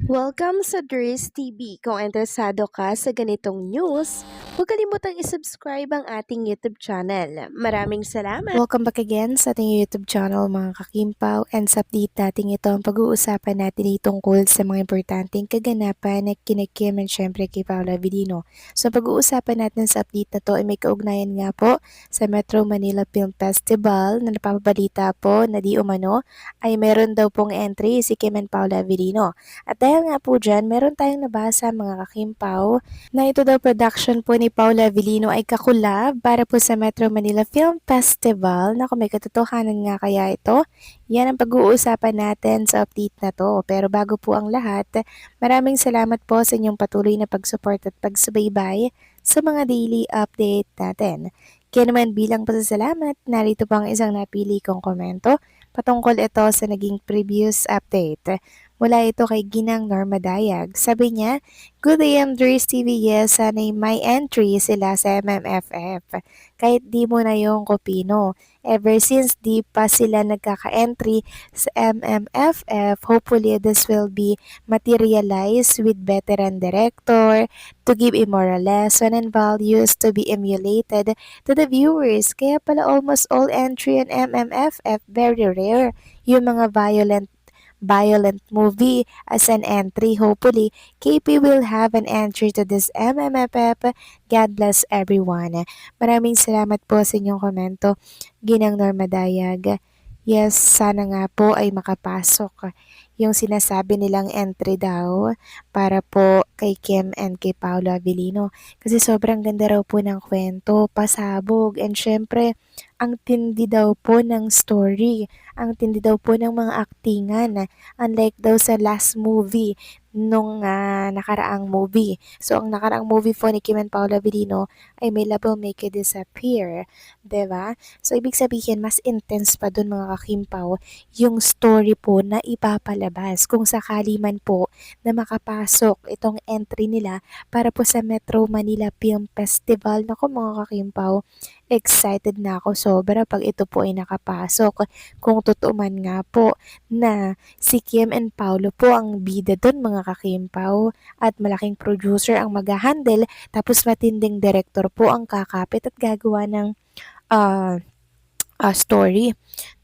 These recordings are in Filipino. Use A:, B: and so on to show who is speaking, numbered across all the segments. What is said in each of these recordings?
A: Welcome sa Dries TV. Kung interesado ka sa ganitong news, huwag kalimutang isubscribe ang ating YouTube channel. Maraming salamat!
B: Welcome back again sa ating YouTube channel mga kakimpaw, and sa update natin ito ang pag-uusapan natin ay tungkol sa mga importanteng kaganapan na kina-Kim and syempre kay Paula Avellino. So pag-uusapan natin sa update na to ay may kaugnayan nga po sa Metro Manila Film Festival na napapabalita po na di umano ay meron daw pong entry si Kim and Paula Avellino. At dahil nga po dyan, meron tayong nabasa mga kakimpaw na ito daw production po ni Paula Avellino ay kakulab para po sa Metro Manila Film Festival. Naku, may katotohanan nga kaya ito? Yan ang pag-uusapan natin sa update na to. Pero bago po ang lahat, maraming salamat po sa inyong patuloy na pag-support at pagsubaybay sa mga daily update natin. Kaya naman bilang pasasalamat, narito po ang isang napili kong komento patungkol ito sa naging previous update. Mula ito kay Ginang Norma Dayag. Sabi niya, "Good day, Andres TV. Yes, sana'y may entry sila sa MMFF. Kahit di mo na yung Kopino. Ever since di pa sila nagkaka-entry sa MMFF, hopefully this will be materialized with veteran director to give a moral lesson and values to be emulated to the viewers. Kaya pala almost all entry in MMFF very rare. Yung mga violent movie as an entry. Hopefully, KP will have an entry to this MMFF. God bless everyone." Maraming salamat po sa inyong komento, Ginang Norma Dayag. Yes, sana nga po ay makapasok yung sinasabi nilang entry daw para po kay Kim and kay Paolo Avellino. Kasi sobrang ganda raw po ng kwento, pasabog, and syempre, ang tindi daw po ng story, ang tindi daw po ng mga aktingan, unlike daw sa last movie nung nakaraang movie. So, ang nakaraang movie po ni Kim and Paolo Avellino ay may Love Will Make You Disappear, 'di ba? So, ibig sabihin, mas intense pa dun mga kakimpaw yung story po na ipapalabas kung sakali man po na makapasok itong entry nila para po sa Metro Manila Film Festival. Naku mga kakimpaw, excited na ako sobra pag ito po ay nakapasok. Kung totoo man nga po na si Kim and Paolo po ang bida dun mga kakimpaw at malaking producer ang mag-handle tapos matinding director po ang kakapit at gagawa ng ah story.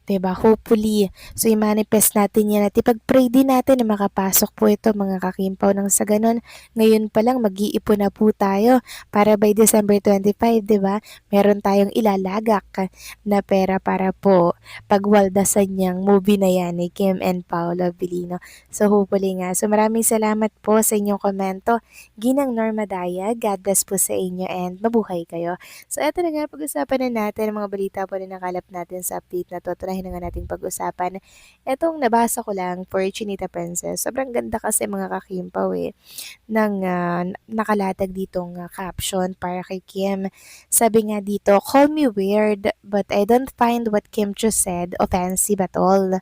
B: 'Di ba? Hopefully, so i-manifest natin yan at ipag-pray din natin na makapasok po ito mga kakimpaw, nang sa ganun, ngayon pa lang mag-iipon na po tayo para by December 25, 'di ba? Meron tayong ilalagak na pera para po pagwaldasan niyang movie na yan ni Kim and Paolo Avellino. So hopefully nga. So maraming salamat po sa inyong komento, Ginang Norma Daya. God bless po sa inyo and mabuhay kayo. So eto na nga, pag-usapan na natin ang mga balita po na nakalap natin sa update na to. Tunahin na nga nating pag-usapan. Etong nabasa ko lang for Chinita Princess. Sobrang ganda kasi mga kakimpaw ng nakalatag ditong caption para kay Kim. Sabi nga dito, "Call me weird, but I don't find what Kim just said offensive at all.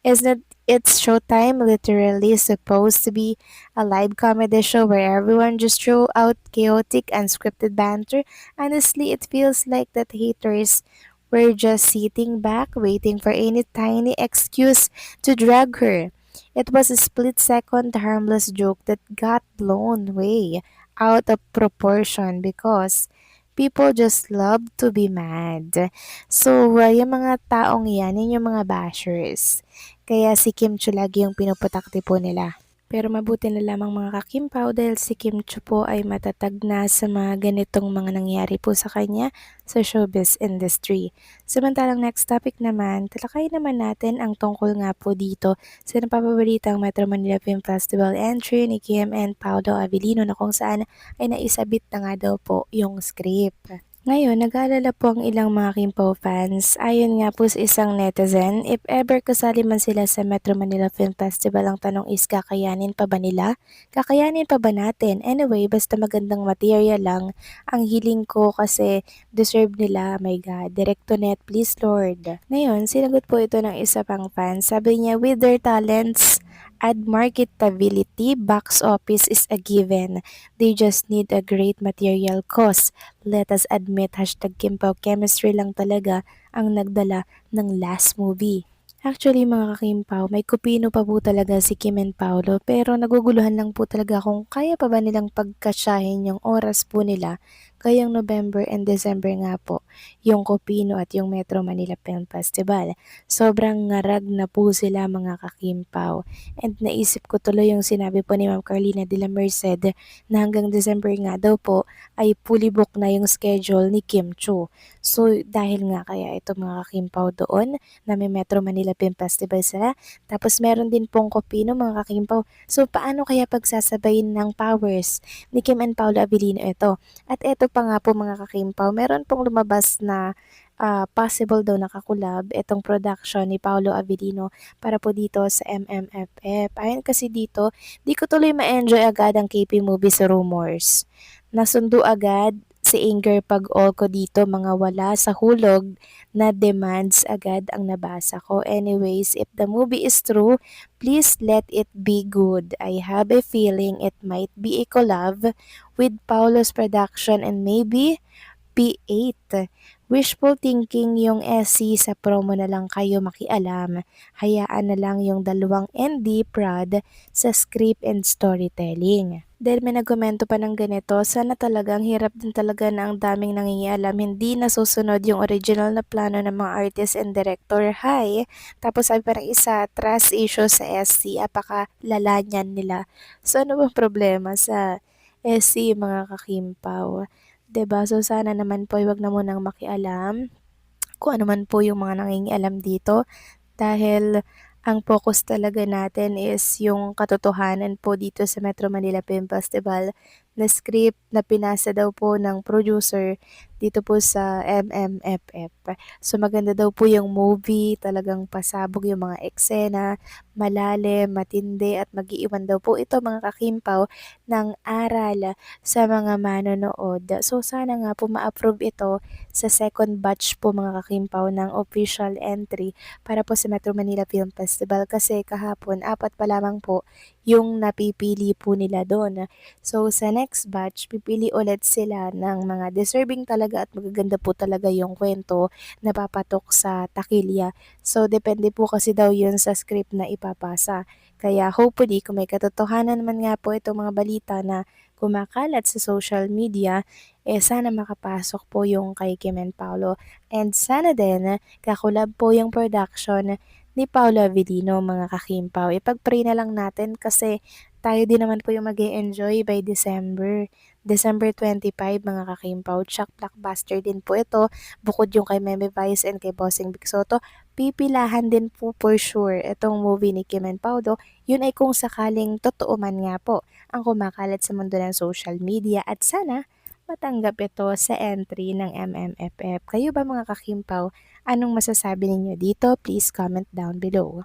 B: Isn't it's Showtime literally supposed to be a live comedy show where everyone just throw out chaotic unscripted banter? Honestly, it feels like that haters were just sitting back waiting for any tiny excuse to drag her. It was a split-second harmless joke that got blown way out of proportion because people just love to be mad." So, yung mga taong yan yung mga bashers. Kaya si Kim Chu lagi yung pinuputakti po nila. Pero mabuti na lamang mga kakimpaw dahil si Kim Chu po ay matatag na sa mga ganitong mga nangyari po sa kanya sa showbiz industry. Samantalang next topic naman, talakayin naman natin ang tungkol nga po dito sa napapabalitang Metro Manila Film Festival entry ni Kim and Paolo Avellino na kung saan ay naisabit na nga daw po yung script. Ngayon, nag-aalala po ang ilang mga Kimpo fans. Ayon nga po sa isang netizen, if ever kasali man sila sa Metro Manila Film Festival, ang tanong is kakayanin pa ba nila? Kakayanin pa ba natin? Anyway, basta magandang material lang ang hiling ko kasi deserve nila. My God, direct to net, please Lord. Ngayon, sinagot po ito ng isa pang fan. Sabi niya, with their talents, add marketability, box office is a given. They just need a great material cause. Let us admit, #Kimpaw chemistry lang talaga ang nagdala ng last movie. Actually mga kakimpaw, may kupino pa po talaga si Kim and Paolo pero naguguluhan lang po talaga kung kaya pa ba nilang pagkasyahin yung oras po nila ngayong November and December nga po, yung Kupino at yung Metro Manila Film Festival. Sobrang ngarag na po sila mga kakimpaw. And naisip ko tuloy yung sinabi po ni Ma'am Carlina de la Merced na hanggang December nga daw po ay fully book na yung schedule ni Kim Chu. So dahil nga kaya ito mga kakimpaw doon, na may Metro Manila Film Festival sila. Tapos meron din pong Kopino mga kakimpaw. So paano kaya pagsasabayin ng powers ni Kim and Paolo Abilino ito? At eto pa nga po mga kakimpaw, meron pong lumabas na possible daw nakakulab itong production ni Paolo Abilino para po dito sa MMFF. Ayon kasi dito, di ko tuloy ma-enjoy agad ang KP movie sa rumors. Nasundo agad si Inger Pag-all ko dito, mga wala sa hulog na demands agad ang nabasa ko. Anyways, if the movie is true, please let it be good. I have a feeling it might be a collab with Paulo's production and maybe P8. Wishful thinking yung SC sa promo na lang kayo makialam. Hayaan na lang yung dalawang ND prod sa script and storytelling. Dahil may nagkomento pa ng ganito, sana talagang hirap din talaga na ang daming nangingialam, hindi nasusunod yung original na plano ng mga artist and director. Hi! Tapos sabi parang isa, trust issue sa SC, apaka lala niyan nila. So ano bang problema sa SC mga kakimpaw? 'Di ba? So sana naman po ay wag na munang makialam kung ano man po yung mga nangingialam dito dahil ang focus talaga natin is yung katotohanan po dito sa Metro Manila Film Festival na script na pinasa daw po ng producer dito po sa MMFF. So maganda daw po yung movie, talagang pasabog yung mga eksena, malalim, matindi at mag-iiwan daw po ito mga kakimpaw ng aral sa mga manonood. So sana nga po ma-approve ito sa second batch po mga kakimpaw ng official entry para po sa Metro Manila Film Festival kasi kahapon apat pa lamang po yung napipili po nila doon. So sa next batch, pipili ulit sila ng mga deserving talaga at magaganda po talaga yung kwento na papatok sa takilya. So depende po kasi daw yun sa script na ipapasa. Kaya hopefully kung may katotohanan naman nga po itong mga balita na kumakalat sa social media, sana makapasok po yung kay Kim and Paolo. And sana din kakulab po yung production ni Paolo Avellino mga kakimpaw. Ipag-pray na lang natin kasi tayo din naman po yung mag enjoy by December. December 25 mga kakimpaw. Chuck blockbuster din po ito. Bukod yung kay Meme Vice and kay Bossing Big Soto, pipilahan din po for sure itong movie ni Kim and Paolo. Yun ay kung sakaling totoo man nga po ang kumakalat sa mundo ng social media at sana matanggap ito sa entry ng MMFF. Kayo ba mga kakimpaw, anong masasabi ninyo dito? Please comment down below.